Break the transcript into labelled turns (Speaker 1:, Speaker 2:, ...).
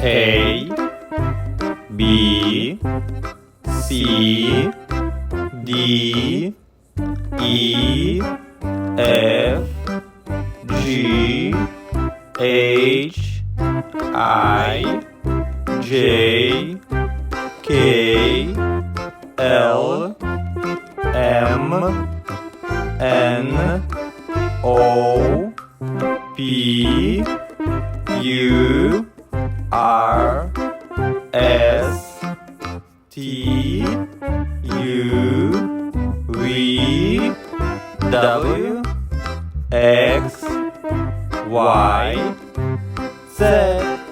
Speaker 1: A B C D E F G H I J K L M N O P Q R S T U V W X Y Z